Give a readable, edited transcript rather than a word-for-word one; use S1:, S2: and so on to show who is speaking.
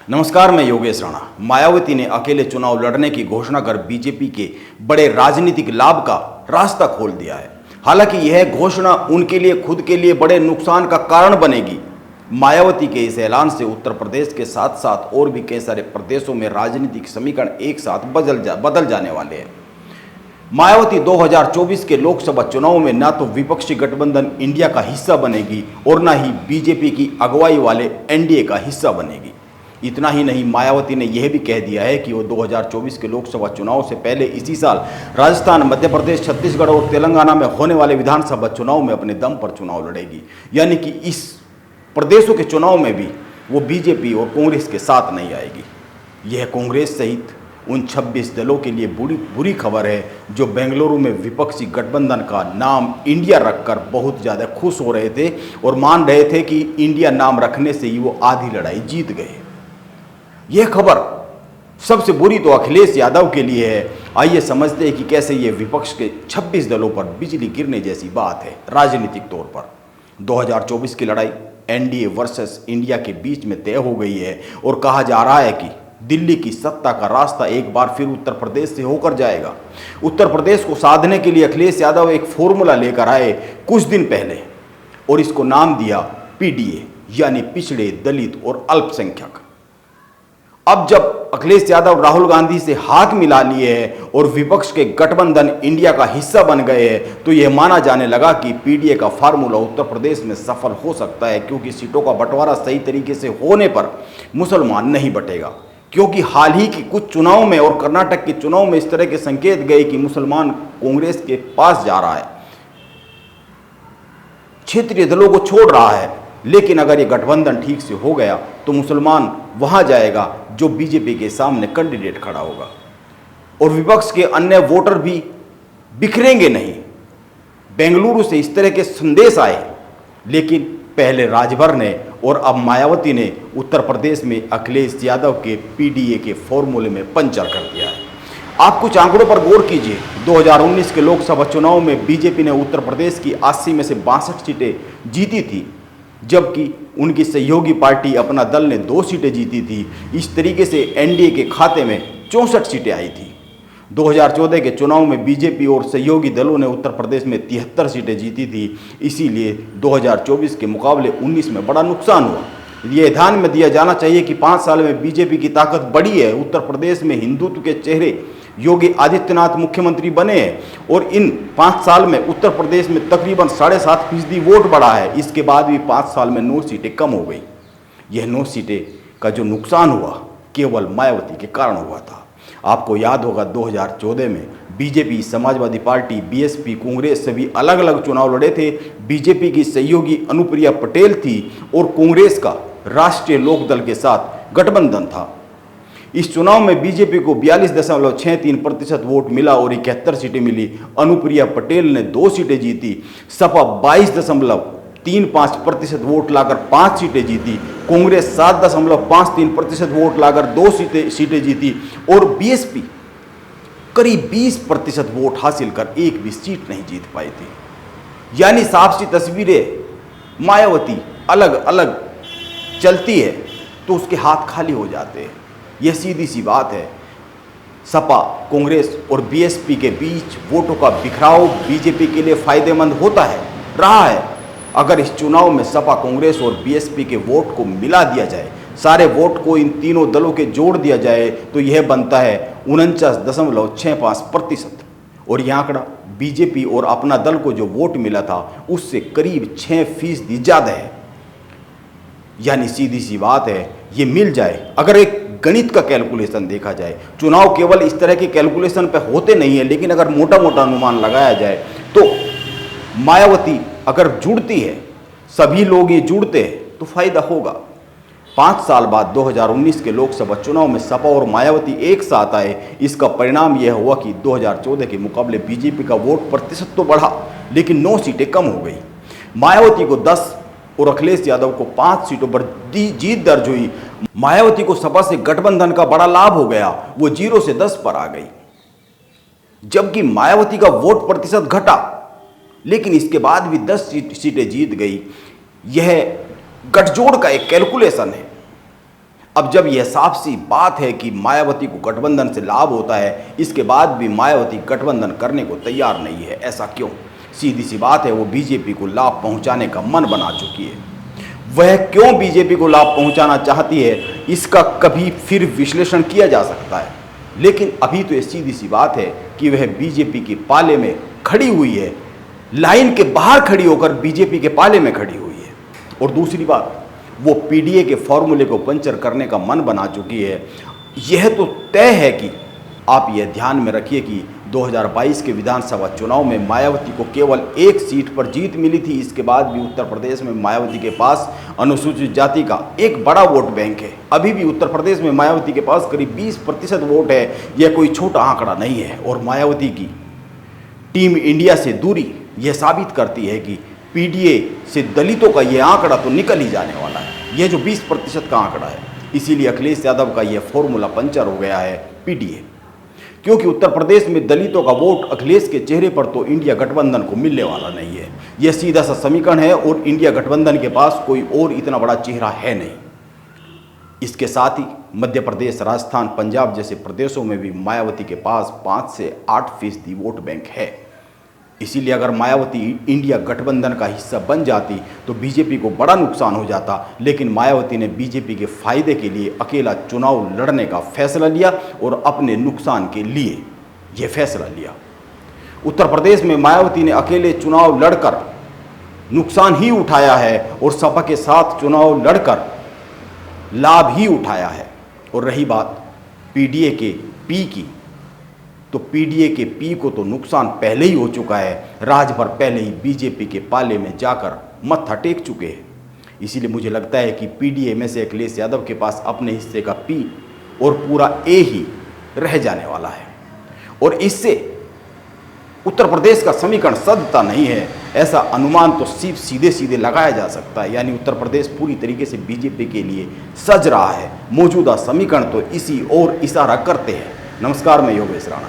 S1: नमस्कार, मैं योगेश राणा। मायावती ने अकेले चुनाव लड़ने की घोषणा कर बीजेपी के बड़े राजनीतिक लाभ का रास्ता खोल दिया है। हालांकि यह घोषणा उनके लिए खुद के लिए बड़े नुकसान का कारण बनेगी। मायावती के इस ऐलान से उत्तर प्रदेश के साथ साथ और भी कई सारे प्रदेशों में राजनीतिक समीकरण एक साथ बदल जाने वाले हैं। मायावती 2024 के लोकसभा चुनाव में न तो विपक्षी गठबंधन इंडिया का हिस्सा बनेगी और न ही बीजेपी की अगुवाई वाले एनडीए का हिस्सा बनेगी। इतना ही नहीं, मायावती ने यह भी कह दिया है कि वो 2024 के लोकसभा चुनाव से पहले इसी साल राजस्थान, मध्य प्रदेश, छत्तीसगढ़ और तेलंगाना में होने वाले विधानसभा चुनाव में अपने दम पर चुनाव लड़ेगी। यानी कि इस प्रदेशों के चुनाव में भी वो बीजेपी और कांग्रेस के साथ नहीं आएगी। यह कांग्रेस सहित उन 26 दलों के लिए बुरी खबर है जो बेंगलुरु में विपक्षी गठबंधन का नाम इंडिया रखकर बहुत ज़्यादा खुश हो रहे थे और मान रहे थे कि इंडिया नाम रखने से ही वो आधी लड़ाई जीत गए। यह खबर सबसे बुरी तो अखिलेश यादव के लिए है। आइए समझते हैं कि कैसे यह विपक्ष के 26 दलों पर बिजली गिरने जैसी बात है राजनीतिक तौर पर। 2024 की लड़ाई एनडीए वर्सेस इंडिया के बीच में तय हो गई है और कहा जा रहा है कि दिल्ली की सत्ता का रास्ता एक बार फिर उत्तर प्रदेश से होकर जाएगा। उत्तर प्रदेश को साधने के लिए अखिलेश यादव एक फॉर्मूला लेकर आए कुछ दिन पहले और इसको नाम दिया पीडीए, यानी पिछड़े, दलित और अल्पसंख्यक। अब जब अखिलेश यादव राहुल गांधी से हाथ मिला लिए हैं और विपक्ष के गठबंधन इंडिया का हिस्सा बन गए हैं तो यह माना जाने लगा कि पीडीए का फार्मूला उत्तर प्रदेश में सफल हो सकता है, क्योंकि सीटों का बंटवारा सही तरीके से होने पर मुसलमान नहीं बटेगा। क्योंकि हाल ही की कुछ चुनाव में और कर्नाटक के चुनाव में इस तरह के संकेत गए कि मुसलमान कांग्रेस के पास जा रहा है, क्षेत्रीय दलों को छोड़ रहा है। लेकिन अगर ये गठबंधन ठीक से हो गया तो मुसलमान वहां जाएगा जो बीजेपी के सामने कैंडिडेट खड़ा होगा और विपक्ष के अन्य वोटर भी बिखरेंगे नहीं। बेंगलुरु से इस तरह के संदेश आए, लेकिन पहले राजभर ने और अब मायावती ने उत्तर प्रदेश में अखिलेश यादव के पीडीए के फॉर्मूले में पंचर कर दिया है। आप कुछ आंकड़ों पर गौर कीजिए। 2019 के लोकसभा चुनाव में बीजेपी ने उत्तर प्रदेश की 80 में से 62 सीटें जीती थी, जबकि उनकी सहयोगी पार्टी अपना दल ने 2 सीटें जीती थी। इस तरीके से एनडीए के खाते में 64 सीटें आई थी। 2014 के चुनाव में बीजेपी और सहयोगी दलों ने उत्तर प्रदेश में 73 सीटें जीती थी। इसीलिए 2024 के मुकाबले 19 में बड़ा नुकसान हुआ। ये ध्यान में दिया जाना चाहिए कि 5 साल में बीजेपी की ताकत बढ़ी है। उत्तर प्रदेश में हिंदुत्व के चेहरे योगी आदित्यनाथ मुख्यमंत्री बने हैं और इन 5 साल में उत्तर प्रदेश में तकरीबन 7.5% वोट बढ़ा है। इसके बाद भी 5 साल में 9 सीटें कम हो गई। यह 9 सीटें का जो नुकसान हुआ केवल मायावती के कारण हुआ था। आपको याद होगा 2014 में BJP, Samajwadi party, BSP, Congress सभी अलग अलग चुनाव लड़े थे। बीजेपी की सहयोगी अनुप्रिया पटेल थी और कांग्रेस का राष्ट्रीय लोकदल के साथ गठबंधन था। इस चुनाव में बीजेपी को 42.63% वोट मिला और 71 सीटें मिली। अनुप्रिया पटेल ने 2 सीटें जीती। सपा 22.35% वोट लाकर 5 सीटें जीती। कांग्रेस 7.53% वोट लाकर 2 सीटें जीती और बीएसपी करीब 20% वोट हासिल कर एक भी सीट नहीं जीत पाई थी। यानी साफ सी तस्वीरें, मायावती अलग अलग चलती है तो उसके हाथ खाली हो जाते हैं। यह सीधी सी बात है। सपा, कांग्रेस और बीएसपी के बीच वोटों का बिखराव बीजेपी के लिए फायदेमंद होता है, रहा है। अगर इस चुनाव में सपा, कांग्रेस और बीएसपी के वोट को मिला दिया जाए, सारे वोट को इन तीनों दलों के जोड़ दिया जाए तो यह बनता है 49.65% और यह आंकड़ा बीजेपी और अपना दल को जो वोट मिला था उससे करीब 6% ज़्यादा है। यानी सीधी सी बात है, ये मिल जाए। अगर एक गणित का कैलकुलेशन देखा जाए, चुनाव केवल इस तरह के कैलकुलेशन पे होते नहीं है, लेकिन अगर मोटा मोटा अनुमान लगाया जाए तो मायावती अगर जुड़ती है, सभी लोग ये जुड़ते हैं तो फायदा होगा। 5 साल बाद 2019 के लोकसभा चुनाव में सपा और मायावती एक साथ आए। इसका परिणाम यह हुआ कि 2014 के मुकाबले बीजेपी का वोट प्रतिशत तो बढ़ा, लेकिन 9 सीटें कम हो गई। मायावती को 10 और अखिलेश यादव को 5 सीटों पर जीत दर्ज हुई। मायावती को सपा से गठबंधन का बड़ा लाभ हो गया, वो 0 से 10 पर आ गई। जबकि मायावती का वोट प्रतिशत घटा, लेकिन इसके बाद भी 10 सीटें जीत गई। यह गठजोड़ का एक कैलकुलेशन है। अब जब यह साफ सी बात है कि मायावती को गठबंधन से लाभ होता है, इसके बाद भी मायावती गठबंधन करने को तैयार नहीं है। ऐसा क्यों? सीधी सी बात है, वो बीजेपी को लाभ पहुंचाने का मन बना चुकी है। वह क्यों बीजेपी को लाभ पहुंचाना चाहती है, इसका कभी फिर विश्लेषण किया जा सकता है, लेकिन अभी तो ये सीधी सी बात है कि वह बीजेपी के पाले में खड़ी हुई है, लाइन के बाहर खड़ी होकर बीजेपी के पाले में खड़ी हुई है। और दूसरी बात, वो पीडीए के फॉर्मूले को पंचर करने का मन बना चुकी है। यह तो तय है कि आप यह ध्यान में रखिए कि 2022 के विधानसभा चुनाव में मायावती को केवल एक सीट पर जीत मिली थी। इसके बाद भी उत्तर प्रदेश में मायावती के पास अनुसूचित जाति का एक बड़ा वोट बैंक है। अभी भी उत्तर प्रदेश में मायावती के पास करीब 20% वोट है। यह कोई छोटा आंकड़ा नहीं है। और मायावती की टीम इंडिया से दूरी यह साबित करती है कि पीडीए से दलितों का यह आंकड़ा तो निकल ही जाने वाला है। यह जो 20% का आंकड़ा है, इसीलिए अखिलेश यादव का यह फॉर्मूला पंचर हो गया है पीडीए, क्योंकि उत्तर प्रदेश में दलितों का वोट अखिलेश के चेहरे पर तो इंडिया गठबंधन को मिलने वाला नहीं है। यह सीधा सा समीकरण है और इंडिया गठबंधन के पास कोई और इतना बड़ा चेहरा है नहीं। इसके साथ ही मध्य प्रदेश, राजस्थान, पंजाब जैसे प्रदेशों में भी मायावती के पास 5 से 8% वोट बैंक है। इसीलिए अगर मायावती इंडिया गठबंधन का हिस्सा बन जाती तो बीजेपी को बड़ा नुकसान हो जाता, लेकिन मायावती ने बीजेपी के फायदे के लिए अकेला चुनाव लड़ने का फैसला लिया और अपने नुकसान के लिए यह फैसला लिया। उत्तर प्रदेश में मायावती ने अकेले चुनाव लड़कर नुकसान ही उठाया है और सपा के साथ चुनाव लड़कर लाभ ही उठाया है। और रही बात पीडीए के पी की, तो पीडीए के पी को तो नुकसान पहले ही हो चुका है। राजभर पहले ही बीजेपी के पाले में जाकर मत्था टेक चुके हैं। इसीलिए मुझे लगता है कि पीडीए में से अखिलेश यादव के पास अपने हिस्से का पी और पूरा ए ही रह जाने वाला है। और इससे उत्तर प्रदेश का समीकरण सदता नहीं है, ऐसा अनुमान तो सिर्फ सीधे सीधे लगाया जा सकता है। यानी उत्तर प्रदेश पूरी तरीके से बीजेपी के लिए सज रहा है। मौजूदा समीकरण तो इसी ओर इशारा करते हैं। नमस्कार, मैं योगेश राणा।